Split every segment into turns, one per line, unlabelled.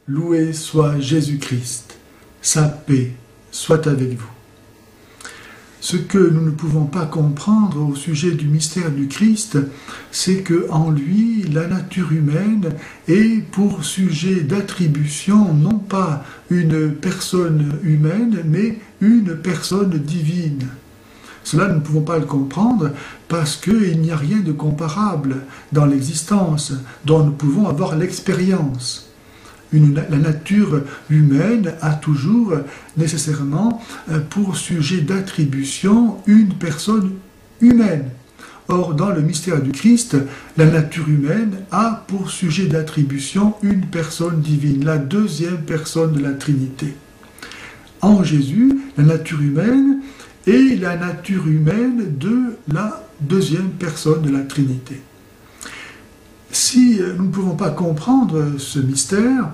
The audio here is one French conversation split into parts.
Loué soit Jésus-Christ, sa paix soit avec vous. Ce que nous ne pouvons pas comprendre au sujet du mystère du Christ, c'est qu'en lui, la nature humaine est pour sujet d'attribution non pas une personne humaine, mais une personne divine. Cela, nous ne pouvons pas le comprendre parce qu'il n'y a rien de comparable dans l'existence dont nous pouvons avoir l'expérience. La nature humaine a toujours nécessairement pour sujet d'attribution une personne humaine. Or, dans le mystère du Christ, la nature humaine a pour sujet d'attribution une personne divine, la deuxième personne de la Trinité. En Jésus, la nature humaine est la nature humaine de la deuxième personne de la Trinité. Si nous ne pouvons pas comprendre ce mystère,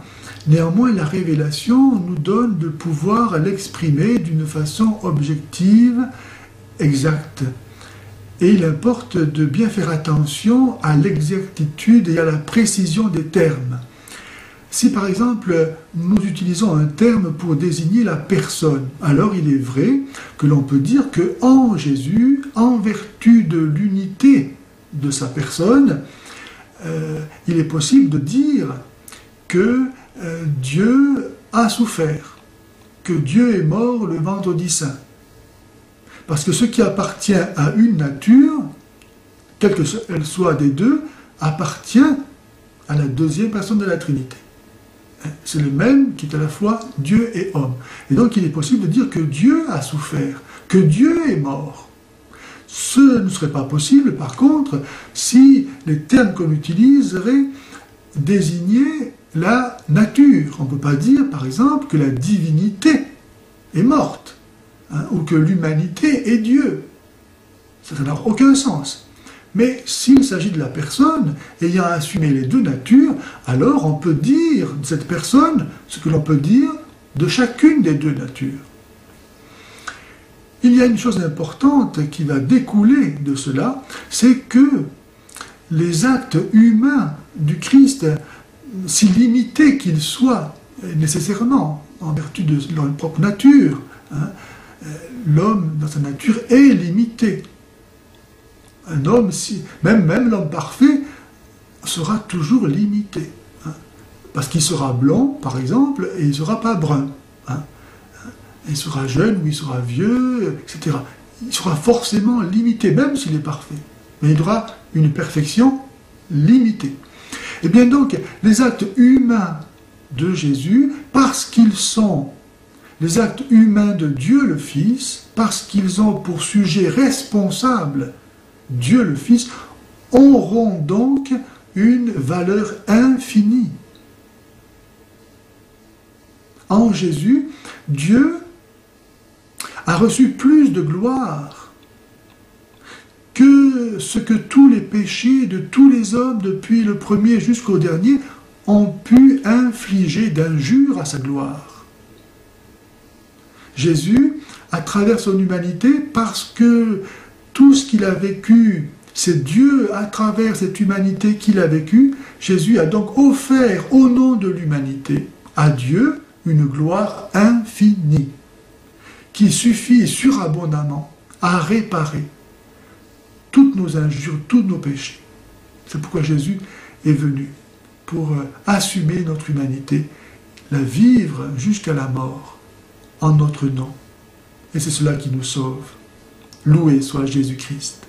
néanmoins la révélation nous donne de pouvoir l'exprimer d'une façon objective, exacte. Et il importe de bien faire attention à l'exactitude et à la précision des termes. Si par exemple nous utilisons un terme pour désigner la personne, alors il est vrai que l'on peut dire que en Jésus, en vertu de l'unité de sa personne, il est possible de dire que Dieu a souffert, que Dieu est mort le vendredi saint. Parce que ce qui appartient à une nature, quelle qu'elle soit des deux, appartient à la deuxième personne de la Trinité. C'est le même qui est à la fois Dieu et homme. Et donc il est possible de dire que Dieu a souffert, que Dieu est mort. Ce ne serait pas possible, par contre, si les termes qu'on utiliserait désignaient la nature. On ne peut pas dire, par exemple, que la divinité est morte, ou que l'humanité est Dieu. Ça n'a aucun sens. Mais s'il s'agit de la personne ayant assumé les deux natures, alors on peut dire de cette personne ce que l'on peut dire de chacune des deux natures. Il y a une chose importante qui va découler de cela, c'est que les actes humains du Christ, si limités qu'ils soient nécessairement en vertu de leur propre nature, l'homme dans sa nature est limité. Un homme, même l'homme parfait, sera toujours limité. Parce qu'il sera blond, par exemple, et il ne sera pas brun. Il sera jeune ou il sera vieux, etc. Il sera forcément limité, même s'il est parfait. Mais il aura une perfection limitée. Et bien donc, les actes humains de Jésus, parce qu'ils sont les actes humains de Dieu le Fils, parce qu'ils ont pour sujet responsable Dieu le Fils, auront donc une valeur infinie. En Jésus, Dieu a reçu plus de gloire que ce que tous les péchés de tous les hommes, depuis le premier jusqu'au dernier, ont pu infliger d'injures à sa gloire. Jésus, à travers son humanité, parce que tout ce qu'il a vécu, c'est Dieu à travers cette humanité qu'il a vécue, Jésus a donc offert au nom de l'humanité à Dieu une gloire infinie qui suffit surabondamment à réparer toutes nos injures, tous nos péchés. C'est pourquoi Jésus est venu, pour assumer notre humanité, la vivre jusqu'à la mort, en notre nom. Et c'est cela qui nous sauve. Loué soit Jésus-Christ.